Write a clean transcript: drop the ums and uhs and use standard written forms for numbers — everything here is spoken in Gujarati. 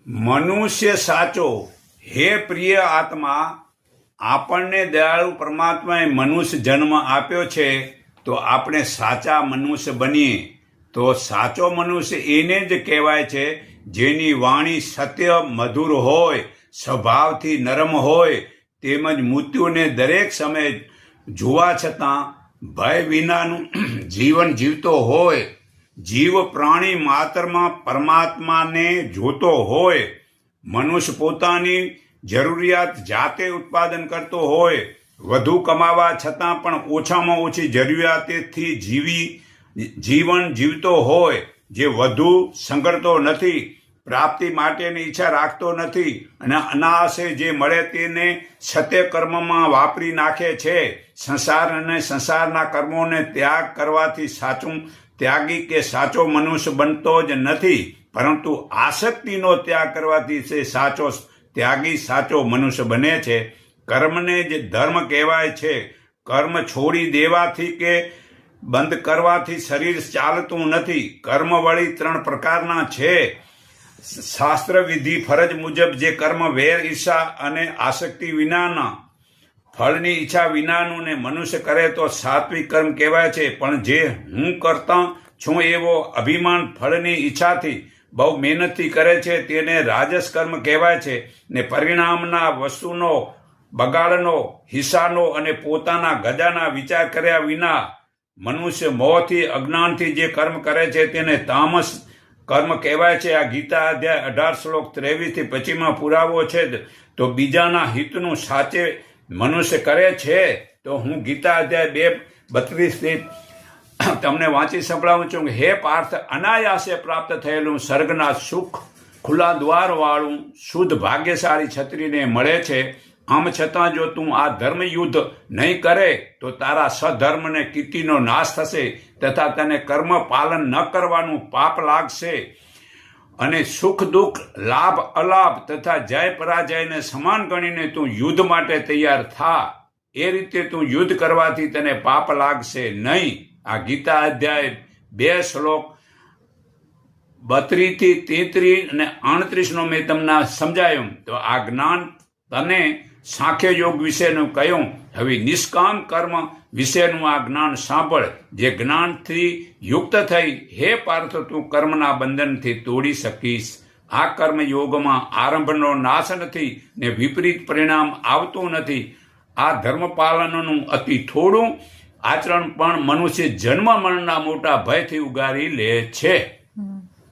મનુષ્ય સાચો. હે પ્રિય આત્મા, આપણને દયાળુ પરમાત્માએ મનુષ્ય જન્મ આપ્યો છે તો આપણે સાચા મનુષ્ય બનીએ. તો સાચો મનુષ્ય એને જ કહેવાય છે જેની વાણી સત્ય મધુર હોય, સ્વભાવથી નરમ હોય, તેમજ મૃત્યુને દરેક સમયે જોવા છતાં ભય વિનાનું જીવન જીવતો હોય, જીવ પ્રાણી માત્રમાં પરમાત્માને જોતો હોય, મનુષ્ય પોતાની જરૂરિયાત જાતે ઉત્પાદન કરતો હોય, વધુ કમાવા છતાં પણ ઓછામાં ઓછી જરૂરિયાતથી જીવન જીવતો હોય, જે વધુ સંઘરતો નથી, પ્રાપ્તિ માટેની ઈચ્છા રાખતો નથી અને અનાયાસે જે મળે તેને સત્ય કર્મમાં વાપરી નાખે છે. સંસાર અને સંસારના કર્મોને ત્યાગ કરવાથી સાચું ત્યાગી કે સાચો મનુષ્ય બનતો જ નથી, પરંતુ આસક્તિનો ત્યાગ કરવાથી તે સાચો ત્યાગી સાચો મનુષ્ય બને છે. કર્મને જ ધર્મ કહેવાય છે. કર્મ છોડી દેવાથી કે બંધ કરવાથી શરીર ચાલતું નથી. કર્મ વળી 3 પ્રકારના છે. શાસ્ત્ર વિધિ ફરજ મુજબ જે કર્મ વેર ઈચ્છા અને આસક્તિ વિનાના, ફળની ઈચ્છા વિનાનું ને મનુષ્ય કરે તો સાત્વિક કર્મ કહેવાય છે. પણ જે હું કરતા છું એવો અભિમાન ફળની ઈચ્છાથી બહુ મહેનતથી કરે છે તેને રાજસ કર્મ કહેવાય છે. ને પરિણામના વસ્તુનો બગાડનો, હિસ્સાનો અને પોતાના ગજાના વિચાર કર્યા વિના મનુષ્ય મોહથી અજ્ઞાનથી જે કર્મ કરે છે તેને તામસ કર્મ કહેવાય છે. આ ગીતા અધ્યાય 18 શ્લોક 23 થી 25 પુરાવો છે. તો બીજાના હિતનું સાચે મનુષ્ય કરે છે. તો હું ગીતા અધ્યાય 2:32 થી તમને વાંચી સંભળાવું છું. હે પાર્થ, અનાયાસે પ્રાપ્ત થયેલું સ્વર્ગના સુખ ખુલ્લા દ્વારવાળું શુદ્ધ ભાગ્યશાળી છત્રીને મળે છે. આમ છતાં જો તું આ ધર્મયુદ્ધ નહીં કરે તો તારા સધર્મને કીર્તિનો નાશ થશે તથા તને કર્મ પાલન ન કરવાનું પાપ લાગશે અને સુખ દુઃખ, લાભ અલાભ તથા જય પરાજયને સમાન ગણીને તું યુદ્ધ માટે તૈયાર થા. એ રીતે તું યુદ્ધ કરવાથી તને પાપ લાગશે નહીં. આ ગીતા અધ્યાય 2 શ્લોક 32 થી 33 અને 38 મેં તમને સમજાયું. તો આ જ્ઞાન તને સાંખ્ય યોગ વિશેનું કહ્યું. હવે નિષ્કામ કર્મ વિશેનું આ જ્ઞાન સાંભળ. જે જ્ઞાનથી યુક્ત થઈ હે પાર્થ તું કર્મના બંધનથી તોડી શકીશ. આ કર્મ યોગમાં આરંભનો નાશ નથી ને વિપરીત પરિણામ આવતું નથી. આ ધર્મપાલનનું અતિ થોડું આચરણ પણ મનુષ્ય જન્મ મરણના મોટા ભયથી ઉગારી લે છે.